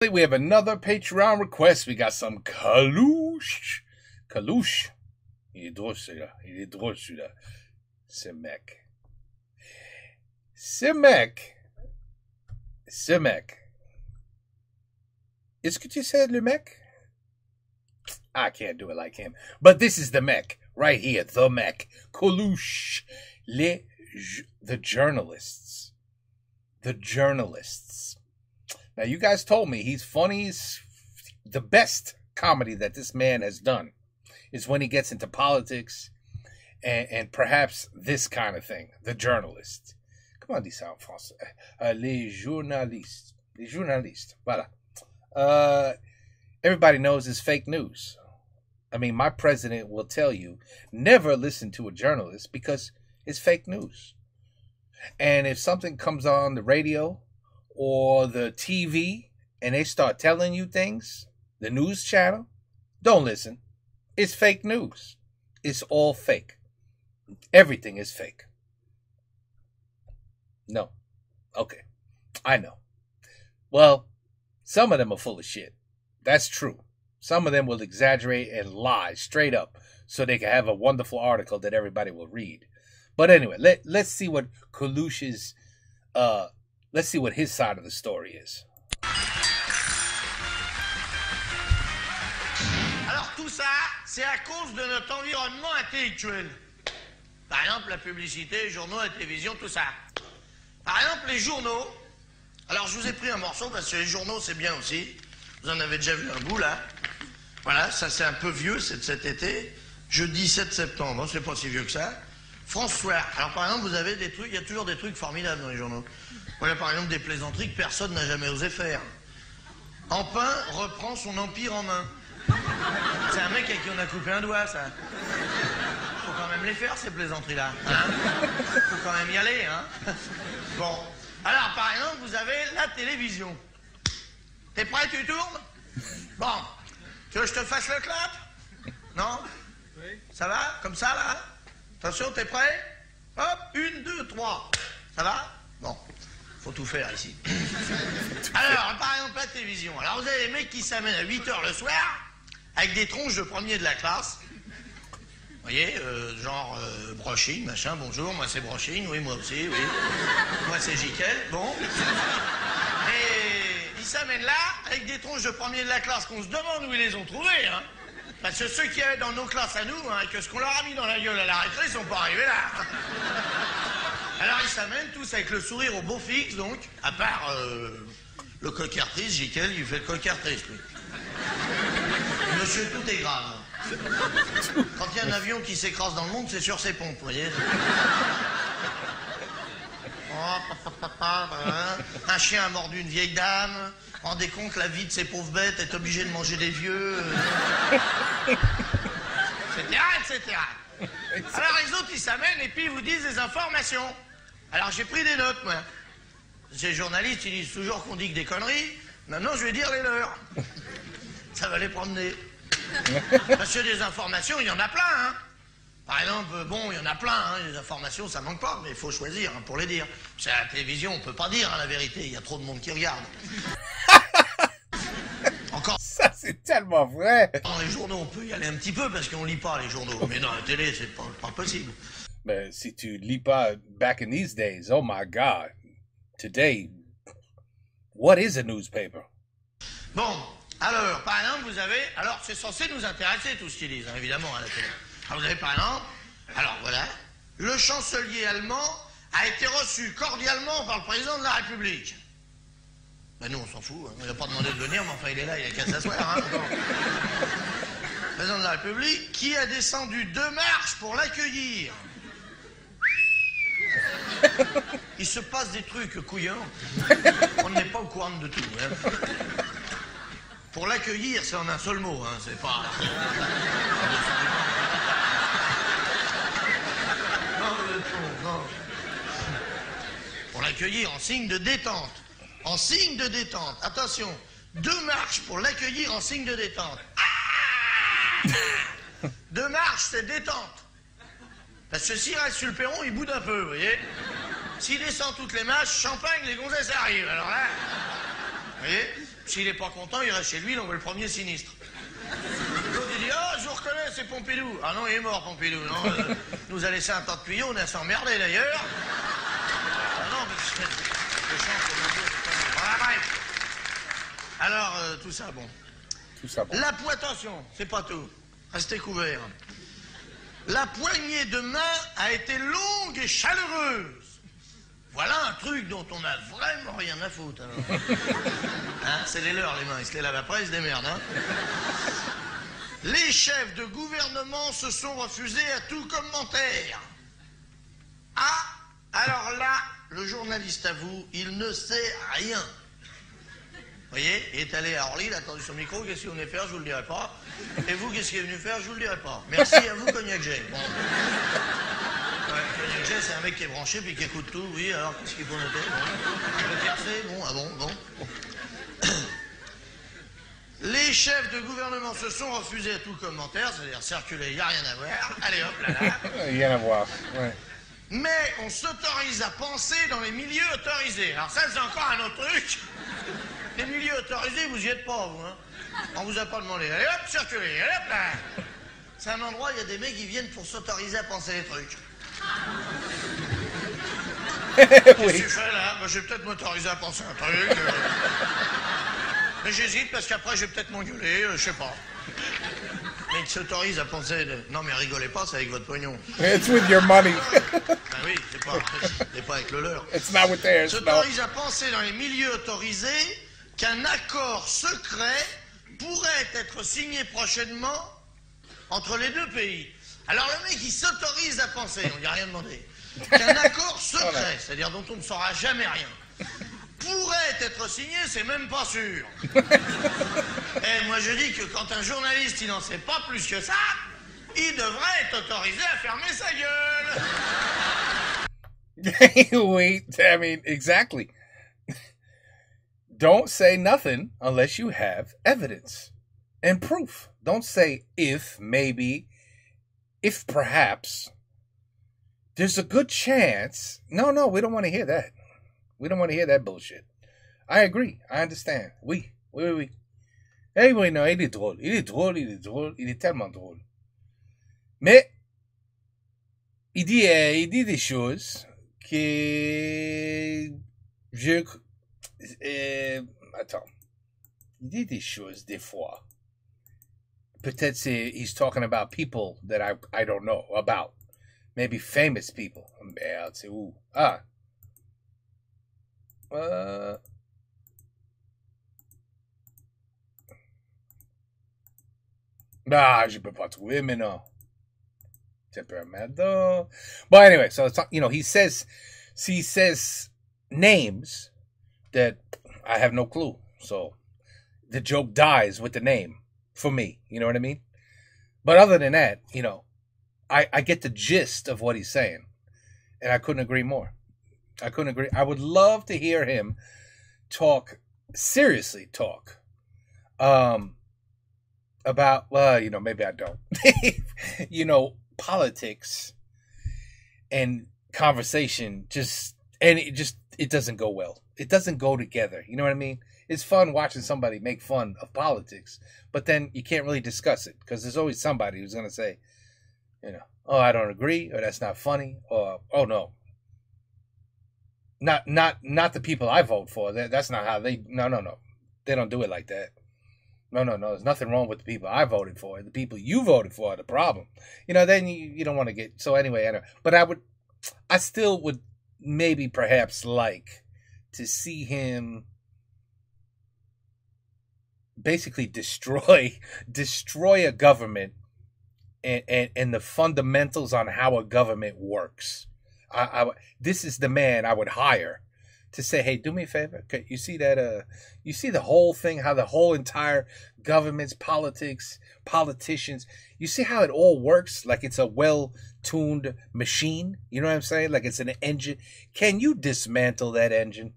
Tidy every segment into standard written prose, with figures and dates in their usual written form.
We have another Patreon request. We got some Kalush. Kalush. Il est drôle celui-là. Il est drôle celui-là. Ce mec. Ce mec. Ce mec. Est-ce que tu sais le mec? I can't do it like him. But this is the mech. Right here. The mech. Kalush. The journalists. The journalists. Now, you guys told me he's funny. He's the best comedy that this man has done is when he gets into politics and perhaps this kind of thing. The journalist. Comment on dit ça en français? Les journalistes. Les journalistes. Voilà. Everybody knows it's fake news. I mean, my president will tell you, never listen to a journalist because it's fake news. And if something comes on the radio or the TV and they start telling you things, the news channel, don't listen. It's fake news. It's all fake. Everything is fake. No. Okay. I know. Well, some of them are full of shit. That's true. Some of them will exaggerate and lie straight up so they can have a wonderful article that everybody will read. But anyway, let's see what Kalush's let's see what his side of the story is. Alors tout ça, c'est à cause de notre environnement intellectuel. Par exemple, la publicité, les journaux, la télévision, tout ça. Par exemple, les journaux. Alors je vous ai pris un morceau parce que les journaux, c'est bien aussi. Vous en avez déjà vu un bout là. Voilà, ça c'est un peu vieux, c'est de cet été. Jeudi 7 septembre, c'est pas si vieux que ça. France Soir. Alors par exemple, vous avez des trucs, il y a toujours des trucs formidables dans les journaux. Voilà par exemple des plaisanteries que personne n'a jamais osé faire. Empin reprend son empire en main. C'est un mec à qui on a coupé un doigt, ça. Faut quand même les faire, ces plaisanteries-là. Hein? Faut quand même y aller, hein. Bon. Alors par exemple, vous avez la télévision. T'es prêt, tu tournes? Bon. Tu veux que je te fasse le clap? Non? Oui. Ça va? Comme ça, là? Attention, t'es prêt? Hop, 1, 2, 3. Ça va? Bon. Faut tout faire ici. Alors, par exemple, la télévision. Alors, vous avez des mecs qui s'amènent à 8h le soir avec des tronches de premier de la classe. Vous voyez, genre Brochine, machin, bonjour, moi c'est Brochine, oui, moi aussi, oui. Moi c'est Jiquel, bon. Et ils s'amènent là avec des tronches de premier de la classe qu'on se demande où ils les ont trouvés, hein. Parce que ceux qui avaient dans nos classes à nous, hein, que ce qu'on leur a mis dans la gueule à la récré, ils sont pas arrivés là. Alors ils s'amènent tous avec le sourire au beau fixe, donc, à part le cocartrice, Jiquel, il fait le cocartrice, lui. Monsieur, tout est grave. Quand il y a un avion qui s'écrase dans le monde, c'est sur ses pompes, vous voyez. Un chien a mordu une vieille dame. Rendez compte, la vie de ces pauvres bêtes est obligée de manger des vieux. Etc., etc. Alors les autres, ils s'amènent et puis ils vous disent des informations. Alors j'ai pris des notes, moi. Ces journalistes, ils disent toujours qu'on dit que des conneries. Maintenant, je vais dire les leurs. Ça va les promener. Parce que des informations, il y en a plein, hein. Par exemple, bon, il y en a plein, hein, les informations, ça manque pas, mais il faut choisir hein, pour les dire. C'est à la télévision, on peut pas dire hein, la vérité, il y a trop de monde qui regarde. Encore. Ça, c'est tellement vrai. Dans les journaux, on peut y aller un petit peu parce qu'on lit pas les journaux, mais dans la télé, c'est pas possible. Mais si tu lis pas back in these days, oh my God. Today, what is a newspaper? Bon, alors, par exemple, vous avez... Alors, c'est censé nous intéresser tout ce qu'ils disent, hein, évidemment, à la télé. Alors, vous avez par exemple... Alors, voilà. Le chancelier allemand a été reçu cordialement par le président de la République. Ben, nous, on s'en fout. Hein. On lui a pas demandé de venir, mais enfin, il est là, il a qu'à s'asseoir. Hein. Le président de la République, qui a descendu 2 marches pour l'accueillir. Il se passe des trucs couillants. On n'est pas au courant de tout. Hein. Pour l'accueillir, c'est en un seul mot, hein, c'est pas... Non. Pour l'accueillir en signe de détente. En signe de détente. Attention, 2 marches pour l'accueillir en signe de détente. Ah 2 marches, c'est détente. Parce que s'il reste sur le perron, il boude un peu, vous voyez. S'il descend toutes les marches, champagne, les gonzesses arrivent. Alors là, vous voyez. S'il n'est pas content, il reste chez lui, il envoie le premier sinistre. L'autre, il dit, ah, je vous reconnais, c'est Pompidou. Ah non, il est mort, Pompidou. Non, nous a laissé un tas de tuyaux, on a s'emmerdé d'ailleurs. Ah non, mais c'est chiant, comme on dit. Voilà, bref. Alors, tout ça, bon. Tout ça, bon. La attention, c'est pas tout. Restez couverts. La poignée de main a été longue et chaleureuse. Voilà un truc dont on n'a vraiment rien à foutre. Hein, c'est les leurs, les mains. Ils se les lavent après, ils se démerdent. Hein. Les chefs de gouvernement se sont refusés à tout commentaire. Ah, alors là, le journaliste avoue, il ne sait rien. Vous voyez, il est allé à Orly, il a attendu son micro, qu'est-ce qu'il venait faire, je vous le dirai pas. Et vous, qu'est-ce qu'il est venu faire, je vous le dirai pas. Merci à vous, Cognac G. Bon. Ouais, Cognac G, c'est un mec qui est branché puis qui écoute tout, oui, alors qu'est-ce qu'il faut noter, bon. Le tiercé, bon, ah bon, bon. Les chefs de gouvernement se sont refusés à tout commentaire, c'est-à-dire circuler, il n'y a rien à voir, allez hop, là, là. Rien à voir, ouais. Mais on s'autorise à penser dans les milieux autorisés. Alors ça, c'est encore un autre truc. Les milieux autorisés, vous y êtes pas, vous, hein. On vous a pas demandé. Allez hop, circulez, allez hop là. C'est un endroit où il y a des mecs qui viennent pour s'autoriser à penser des trucs. Qu'est-ce que tu fais là? Ben, je vais peut-être m'autoriser à penser un truc. Mais j'hésite parce qu'après je vais peut-être m'engueuler, je sais pas. Mais qui s'autorise à penser de... Non mais rigolez pas, c'est avec votre pognon. It's with your money. Ben oui, c'est pas avec le leur. It's not with theirs. S'autorise à penser dans les milieux autorisés qu'un accord secret pourrait être signé prochainement entre les deux pays. Alors le mec il s'autorise à penser, on lui a rien demandé, qu'un accord secret, c'est-à-dire dont on ne saura jamais rien, pourrait être signé, c'est même pas sûr. Et moi je dis que quand un journaliste il n'en sait pas plus que ça, il devrait être autorisé à fermer sa gueule. Wait, I mean, exactly. Don't say nothing unless you have evidence and proof. Don't say if, maybe, if perhaps. There's a good chance. No, we don't want to hear that. We don't want to hear that bullshit. I agree. I understand. Oui. Eh oui, non, il est drôle. Il est tellement drôle. Mais, il dit des choses que attends. Il dit des choses des fois. Peut-être he's talking about people that I don't know about. Maybe famous people. Merde, c'est où? Ah. Je peux pas trouver, mais non. Temperamento. But anyway, so it's, he says names that I have no clue. So the joke dies with the name for me. You know what I mean? But other than that, I get the gist of what he's saying. And I couldn't agree more. I couldn't agree. I would love to hear him seriously talk about, well, maybe I don't. Politics and conversation it doesn't go well. It doesn't go together. You know what I mean? It's fun watching somebody make fun of politics, but then you can't really discuss it because there's always somebody who's going to say, oh, I don't agree, or that's not funny, or, oh, no. Not the people I vote for. That's not how no. They don't do it like that. No. There's nothing wrong with the people I voted for. The people you voted for are the problem. Then you don't want to get... So anyway, but I still would maybe perhaps like to see him basically destroy a government and the fundamentals on how a government works. This is the man I would hire to say, hey, do me a favor. Okay, you see that? You see the whole thing, how the whole entire government's politicians, you see how it all works like it's a well-tuned machine? You know what I'm saying? Like it's an engine. Can you dismantle that engine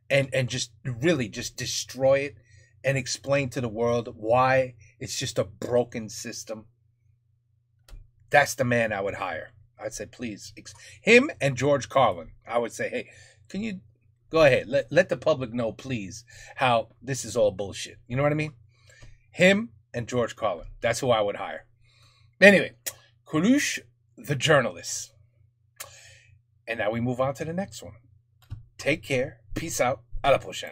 and just really just destroy it and explain to the world why it's just a broken system? That's the man I would hire. I'd say, please, him and George Carlin. I would say, hey, can you Go ahead. Let the public know, please, how this is all bullshit. You know what I mean? Him and George Carlin. That's who I would hire. Anyway, Coluche, the journalist. And now we move on to the next one. Take care. Peace out. A la prochaine.